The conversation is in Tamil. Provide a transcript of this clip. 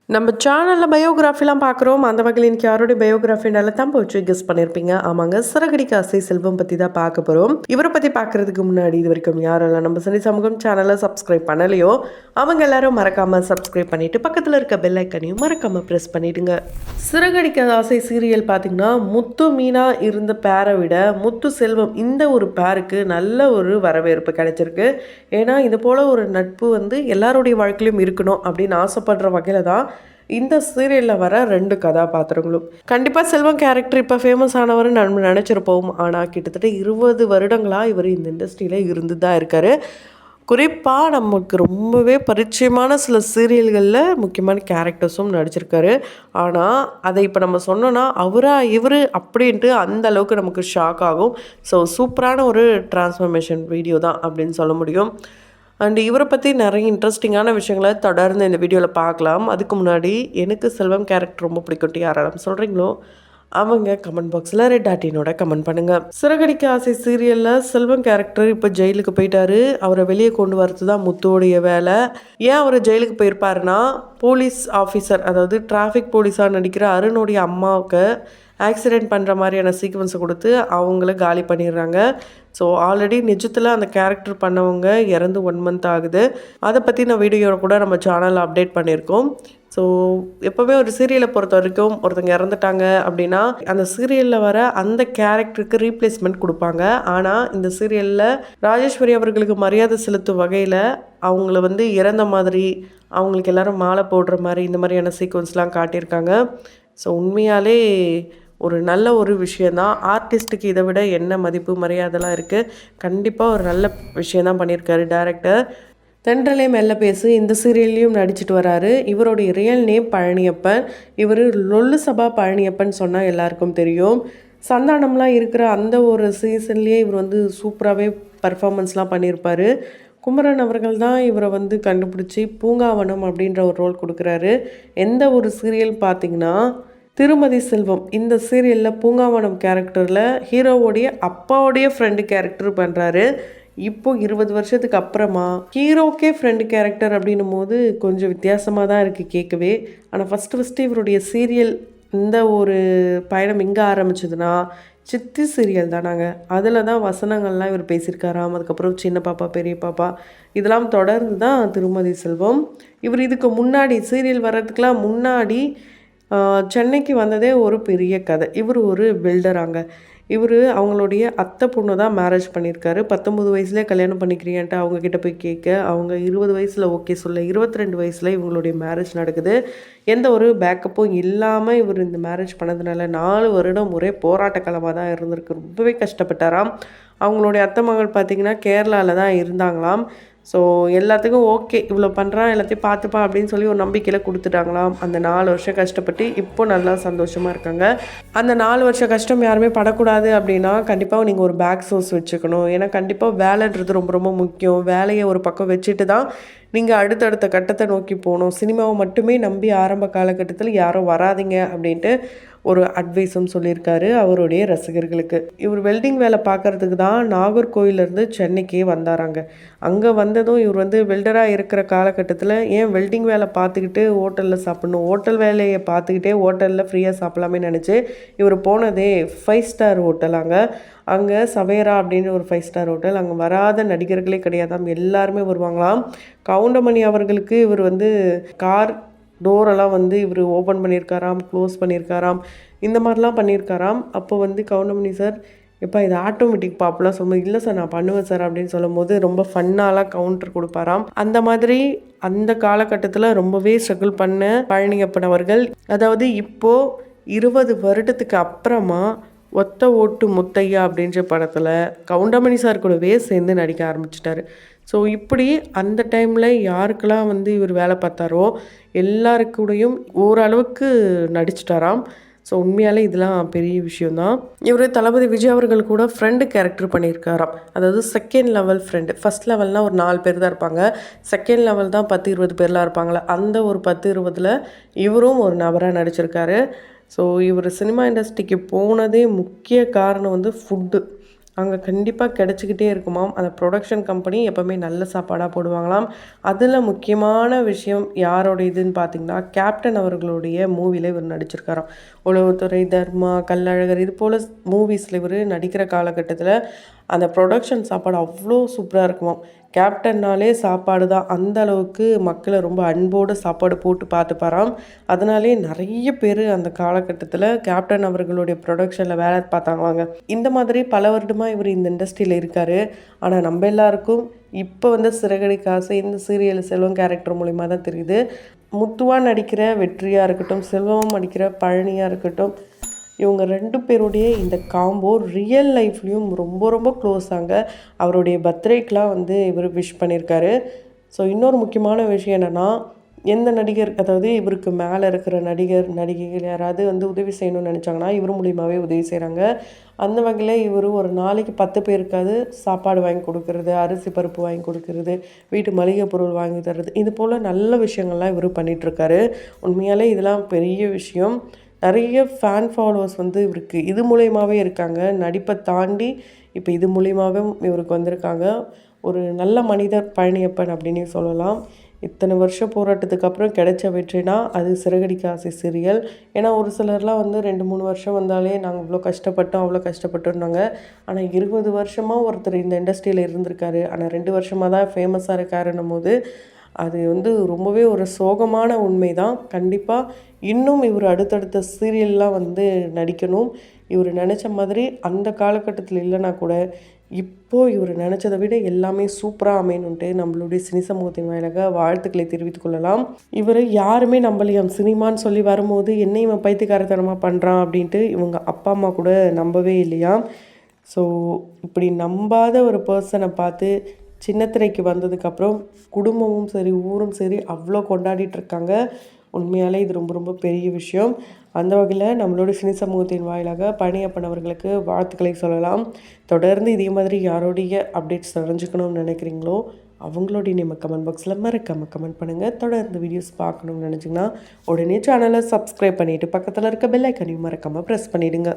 நம்ம சேனலில் பயோகிராஃபிலாம் பார்க்குறோம். அந்த வகையில் இன்னைக்கு யாருடைய பயோகிராஃபினால தான் போச்சு கெஸ் பண்ணியிருப்பீங்க. ஆமாங்க, சிறகடிக்க ஆசை செல்வம் பற்றி தான் பார்க்க போகிறோம். இவரை பற்றி பார்க்குறதுக்கு முன்னாடி இது வரைக்கும் யாரெல்லாம் நம்ம சனி சமூகம் சேனலை சப்ஸ்கிரைப் பண்ணலையோ அவங்க எல்லாரும் மறக்காமல் சப்ஸ்கிரைப் பண்ணிவிட்டு பக்கத்தில் இருக்க பெல் ஐக்கனையும் மறக்காமல் ப்ரெஸ் பண்ணிவிடுங்க. சிறகடிக்க ஆசை சீரியல் பார்த்திங்கன்னா முத்து மீனா இருந்த பேரை விட முத்து செல்வம் இந்த ஒரு பேருக்கு நல்ல ஒரு வரவேற்பு கிடைச்சிருக்கு. ஏன்னா இது போல் ஒரு நட்பு எல்லாருடைய வாழ்க்கையிலும் இருக்கணும் அப்படின்னு ஆசைப்படுற வகையில் தான் இந்த சீரியலில் வர 2 கதாபாத்திரங்களும். கண்டிப்பாக செல்வம் கேரக்டர் இப்போ ஃபேமஸ் ஆனவர் நம்ம நினச்சிருப்போம். ஆனால் கிட்டத்தட்ட 20 வருடங்களாக இவர் இந்த இண்டஸ்ட்ரியில் இருந்து தான் இருக்கார். குறிப்பாக நமக்கு ரொம்பவே பரிச்சயமான சில சீரியல்களில் முக்கியமான கேரக்டர்ஸும் நடிச்சிருக்காரு. ஆனால் அதை இப்போ நம்ம சொன்னோன்னா அவரா இவர் அப்படின்ட்டு அந்த அளவுக்கு நமக்கு ஷாக் ஆகும். ஸோ சூப்பரான ஒரு டிரான்ஸ்ஃபர்மேஷன் வீடியோ தான் அப்படின்னு சொல்ல முடியும். அண்ட் இவரை பற்றி நிறைய இன்ட்ரெஸ்டிங்கான விஷயங்களை தொடர்ந்து இந்த வீடியோவில் பார்க்கலாம். அதுக்கு முன்னாடி எனக்கு செல்வம் கேரக்டர் ரொம்ப பிடிக்கும்ட்டு யாரெல்லாம் சொல்கிறீங்களோ அவங்க கமெண்ட் பாக்ஸில் ரெட் டாட்டினோட கமெண்ட் பண்ணுங்கள். சிறகடிக்க ஆசை சீரியலில் செல்வம் கேரக்டர் இப்போ ஜெயிலுக்கு போயிட்டாரு. அவரை வெளியே கொண்டு வரது தான் முத்துவோடைய வேலை. ஏன் அவர் ஜெயிலுக்கு போயிருப்பாருன்னா போலீஸ் ஆஃபீஸர், அதாவது டிராஃபிக் போலீஸாக நடிக்கிற அருணுடைய அம்மாவுக்கு ஆக்சிடெண்ட் பண்ணுற மாதிரியான சீக்வன்ஸை கொடுத்து அவங்கள காலி பண்ணிடுறாங்க. ஸோ ஆல்ரெடி நிஜத்தில் அந்த கேரக்டர் பண்ணவங்க இறந்து 1 மந்த் ஆகுது. அதை பற்றி நான் வீடியோவை கூட நம்ம சேனலில் அப்டேட் பண்ணியிருக்கோம். ஸோ எப்போவுமே ஒரு சீரியலை பொறுத்த வரைக்கும் ஒருத்தங்க இறந்துட்டாங்க அப்படின்னா அந்த சீரியலில் வர அந்த கேரக்டருக்கு ரீப்ளேஸ்மெண்ட் கொடுப்பாங்க. ஆனால் இந்த சீரியலில் ராஜேஸ்வரி அவர்களுக்கு மரியாதை செலுத்தும் வகையில் அவங்கள இறந்த மாதிரி அவங்களுக்கு எல்லாரும் மாலை போடுற மாதிரி இந்த மாதிரியான சீக்வன்ஸ்லாம் காட்டியிருக்காங்க. ஸோ உண்மையாலே ஒரு நல்ல ஒரு விஷயந்தான். ஆர்டிஸ்ட்டுக்கு இதை விட என்ன மதிப்பு மரியாதைலாம் இருக்குது. கண்டிப்பாக ஒரு நல்ல விஷயந்தான் பண்ணியிருக்காரு டைரக்டர். தென்றலே மெல்ல பேசு இந்த சீரியல்லையும் நடிச்சிட்டு வராரு. இவருடைய ரியல் நேம் பழனியப்பன். இவர் லொல்லு சபா பழனியப்பன் சொன்னால் எல்லாருக்கும் தெரியும். சந்தானம்லாம் இருக்கிற அந்த ஒரு சீசன்லேயே இவர் சூப்பராகவே பர்ஃபார்மன்ஸ்லாம் பண்ணியிருப்பார். குமரன் அவர்கள் தான் இவரை கண்டுபிடிச்சி பூங்காவனம் அப்படின்ற ஒரு ரோல் கொடுக்குறாரு. எந்த ஒரு சீரியல் பார்த்திங்கன்னா திருமதி செல்வம் இந்த சீரியலில் பூங்காவனம் கேரக்டரில் ஹீரோவோடைய அப்பாவுடைய ஃப்ரெண்டு கேரக்டர் பண்ணுறாரு. இப்போது 20 வருஷத்துக்கு அப்புறமா ஹீரோக்கே ஃப்ரெண்டு கேரக்டர் அப்படின்னும் போது கொஞ்சம் வித்தியாசமாக தான் இருக்குது கேட்கவே. ஆனால் ஃபஸ்ட்டு இவருடைய சீரியல் இந்த ஒரு பயணம் எங்கே ஆரம்பிச்சதுன்னா சித்தி சீரியல் தானாங்க. அதில் தான் வசனங்கள்லாம் இவர் பேசியிருக்காராம். அதுக்கப்புறம் சின்ன பாப்பா பெரிய பாப்பா இதெல்லாம் தொடர்ந்து தான் திருமதி செல்வம். இவர் இதுக்கு முன்னாடி சீரியல் வர்றதுக்கெலாம் முன்னாடி சென்னைக்கு வந்ததே ஒரு பெரிய கதை. இவர் ஒரு பில்டராங்க. இவர் அவங்களுடைய அத்தை பொண்ணு தான் மேரேஜ் பண்ணியிருக்காரு. 19 வயசுலேயே கல்யாணம் பண்ணிக்கிறியான்ட்டு அவங்கக்கிட்ட போய் கேட்க அவங்க 20 வயசில் ஓகே சொல்ல 22 வயசில் இவங்களுடைய மேரேஜ் நடக்குது. எந்த ஒரு பேக்கப்பும் இல்லாமல் இவர் இந்த மேரேஜ் பண்ணதுனால 4 வருடம் ஒரே போராட்ட காலமாக தான் இருந்திருக்கு. ரொம்பவே கஷ்டப்பட்டாராம். அவங்களுடைய அத்தை மகள் பார்த்திங்கன்னா கேரளாவில் தான் இருந்தாங்களாம். ஸோ எல்லாத்துக்கும் ஓகே இவ்வளோ பண்ணுறான் எல்லாத்தையும் பார்த்துப்பா அப்படின்னு சொல்லி ஒரு நம்பிக்கையில் கொடுத்துட்டாங்களாம். அந்த 4 வருஷம் கஷ்டப்பட்டு இப்போ நல்லா சந்தோஷமாக இருக்காங்க. அந்த 4 வருஷம் கஷ்டம் யாருமே படக்கூடாது அப்படின்னா கண்டிப்பாக நீங்கள் ஒரு பேக் சோர்ஸ் வச்சுக்கணும். ஏன்னா கண்டிப்பாக வேலைன்றது ரொம்ப ரொம்ப முக்கியம். வேலையை ஒரு பக்கம் வச்சுட்டு தான் நீங்கள் அடுத்தடுத்த கட்டத்தை நோக்கி போகணும். சினிமாவை மட்டுமே நம்பி ஆரம்ப காலகட்டத்தில் யாரும் வராதிங்க அப்படின்ட்டு ஒரு அட்வைஸும் சொல்லியிருக்காரு அவருடைய ரசிகர்களுக்கு. இவர் வெல்டிங் வேலை பார்க்குறதுக்கு தான் நாகர்கோவிலேருந்து சென்னைக்கே வந்தாராங்க. அங்கே வந்ததும் இவர் வெல்டராக இருக்கிற காலகட்டத்தில் ஏன் வெல்டிங் வேலை பார்த்துக்கிட்டு ஹோட்டலில் சாப்பிட்ணும், ஹோட்டல் வேலையை பார்த்துக்கிட்டே ஹோட்டலில் ஃப்ரீயாக சாப்பிட்லாமே நினச்சி இவர் போனதே 5 ஸ்டார் ஹோட்டலாங்க. அங்கே சவேரா அப்படின்னு ஒரு 5 ஸ்டார் ஹோட்டல். அங்கே வராத நடிகர்களே கிடையாதாம், எல்லாருமே வருவாங்களாம். கவுண்டமணி அவர்களுக்கு இவர் கார் டோரெல்லாம் இவர் ஓப்பன் பண்ணியிருக்காராம், க்ளோஸ் பண்ணியிருக்காராம், இந்த மாதிரிலாம் பண்ணியிருக்காராம். அப்போ கவுண்டமணி சார் எப்போ இது ஆட்டோமேட்டிக் பாப்பெலாம் சொல்லும்போது இல்லை சார் நான் பண்ணுவேன் சார் அப்படின்னு சொல்லும் போது ரொம்ப ஃபன்னாலாம் கவுண்டர் கொடுப்பாராம். அந்த மாதிரி அந்த காலகட்டத்தில் ரொம்பவே ஸ்ட்ரகிள் பண்ண பழனியப்பன் அவர்கள். அதாவது இப்போது 20 வருடத்துக்கு அப்புறமா ஒத்த ஓட்டு முத்தையா அப்படின்ற படத்தில் கவுண்டமணி சார் கூடவே சேர்ந்து நடிக்க ஆரம்பிச்சிட்டாரு. ஸோ இப்படி அந்த டைமில் யாருக்கெல்லாம் இவர் வேலை பார்த்தாரோ எல்லாருக்கூடையும் ஓரளவுக்கு நடிச்சிட்டாராம். ஸோ உண்மையாலே இதெல்லாம் பெரிய விஷயந்தான். இவர் தளபதி விஜய் அவர்கள் கூட ஃப்ரெண்டு கேரக்டர் பண்ணியிருக்காராம். அதாவது செகண்ட் லெவல் ஃப்ரெண்டு. ஃபஸ்ட் லெவல்னால் ஒரு 4 பேர் தான் இருப்பாங்க. செகண்ட் லெவல் தான் 10-20 பேர்லாம் இருப்பாங்களே. அந்த ஒரு 10-20ல் இவரும் ஒரு நபராக நடிச்சிருக்காரு. ஸோ இவர் சினிமா இண்டஸ்ட்ரிக்கு போனதே முக்கிய காரணம் ஃபுட்டு. அங்கே கண்டிப்பாக கிடச்சிக்கிட்டே இருக்குமாம். அந்த ப்ரொடக்ஷன் கம்பெனி எப்போவுமே நல்ல சாப்பாடாக போடுவாங்களாம். அதில் முக்கியமான விஷயம் யாரோட இதுன்னு பார்த்தீங்கன்னா, கேப்டன் அவர்களுடைய மூவியில் இவர் நடிச்சிருக்காராம். உளவுத்துறை, தர்மா, கள்ளழகர் இது போல் மூவிஸில் இவர் நடிக்கிற காலகட்டத்தில் அந்த ப்ரொடக்ஷன் சாப்பாடு அவ்வளோ சூப்பராக இருக்குமாம். கேப்டன்னாலே சாப்பாடு தான். அந்த அளவுக்கு மக்களை ரொம்ப அன்போடு சாப்பாடு போட்டு பார்த்துப்பாராம். அதனாலே நிறைய பேர் அந்த காலகட்டத்தில் கேப்டன் அவர்களுடைய ப்ரொடக்ஷனில் வேலை பார்த்தாங்களாங்க. இந்த மாதிரி பல வருடமாக இவர் இந்த இண்டஸ்ட்ரியில் இருக்கார். ஆனால் நம்ம எல்லாருக்கும் இப்போ வந்து சிறகடிக்க ஆசை இந்த சீரியல் செல்வம் கேரக்டர் மூலிமா தான் தெரியுது. முத்துவா நடிக்கிற வெற்றியாக இருக்கட்டும், செல்வம் நடிக்கிற பழனியாக இருக்கட்டும், இவங்க 2 பேருடைய இந்த காம்போ ரியல் லைஃப்லேயும் ரொம்ப ரொம்ப க்ளோஸாங்க. அவருடைய பர்த்டேக்கெலாம் வந்து இவர் விஷ் பண்ணியிருக்காரு. ஸோ இன்னொரு முக்கியமான விஷயம் என்னென்னா, எந்த நடிகர் அதாவது இவருக்கு மேலே இருக்கிற நடிகர், நடிகைகள் யாராவது வந்து உதவி செய்யணும்னு நினச்சாங்கன்னா, இவர் மூலியமாகவே உதவி செய்கிறாங்க. அந்த வகையில் இவர் ஒரு நாளைக்கு 10 பேருக்காவது சாப்பாடு வாங்கி கொடுக்கறது, அரிசி பருப்பு வாங்கி கொடுக்கறது, வீட்டு மளிகை பொருள் வாங்கி தர்றது, இது போல் நல்ல விஷயங்கள்லாம் இவர் பண்ணிகிட்ருக்காரு. உண்மையாலே இதெல்லாம் பெரிய விஷயம். நிறைய ஃபேன் ஃபாலோவர்ஸ் வந்து இவருக்கு இது மூலியமாகவே இருக்காங்க. நடிப்பை தாண்டி இப்போ இது மூலியமாகவும் இவருக்கு வந்திருக்காங்க. ஒரு நல்ல மனிதர் பழனியப்பன் அப்படின்னே சொல்லலாம். இத்தனை வருஷம் போராட்டத்துக்கு அப்புறம் கிடைச்ச வெற்றினா அது சிறகடிக்க ஆசை சீரியல். ஏன்னா ஒரு சிலர்லாம் வந்து 2-3 வருஷம் வந்தாலே நாங்கள் இவ்வளோ கஷ்டப்பட்டோம் அவ்வளோ கஷ்டப்பட்டோம்னாங்க. ஆனால் 20 வருஷமாக ஒருத்தர் இந்த இண்டஸ்ட்ரியில் இருந்திருக்காரு. ஆனால் 2 வருஷமாக தான் ஃபேமஸாக இருக்காருன்னும் போது அது வந்து ரொம்பவே ஒரு சோகமான உண்மை தான். கண்டிப்பாக இன்னும் இவர் அடுத்தடுத்த சீரியல்லாம் வந்து நடிக்கணும். இவர் நினச்ச மாதிரி அந்த காலகட்டத்தில் இல்லைனா கூட இப்போது இவர் நினச்சதை விட எல்லாமே சூப்பராக அமையணுன்ட்டு நம்மளுடைய சினி சமூகத்தின் வாயிலாக வாழ்த்துக்களை தெரிவித்துக் கொள்ளலாம். இவர் யாருமே நம்பலையாம். சினிமான்னு சொல்லி வரும்போது என்ன இவன் பைத்தியக்காரத்தனமாக பண்ணுறான் அப்படின்ட்டு இவங்க அப்பா அம்மா கூட நம்பவே இல்லையாம். ஸோ இப்படி நம்பாத ஒரு பர்சனை பார்த்து சின்னத்திரைக்கு வந்ததுக்கப்புறம் குடும்பமும் சரி ஊரும் சரி அவ்வளோ கொண்டாடிட்டுருக்காங்க. உண்மையாலே இது ரொம்ப ரொம்ப பெரிய விஷயம். அந்த வகையில் நம்மளோட சினி சமூகத்தின் வாயிலாக பழனியப்பன் அவர்களுக்கு வாழ்த்துக்களை சொல்லலாம். தொடர்ந்து இதே மாதிரி யாரோடைய அப்டேட்ஸ் தெரிஞ்சுக்கணும்னு நினைக்கிறீங்களோ அவங்களுடைய நம்ம கமெண்ட் பாக்ஸில் மறக்காமல் கமெண்ட் பண்ணுங்கள். தொடர்ந்து வீடியோஸ் பார்க்கணும்னு நினச்சிங்கன்னா உடனே சேனலை சப்ஸ்கிரைப் பண்ணிவிட்டு பக்கத்தில் இருக்க பெல் ஐக்கனையும் மறக்காமல் ப்ரெஸ் பண்ணிவிடுங்க.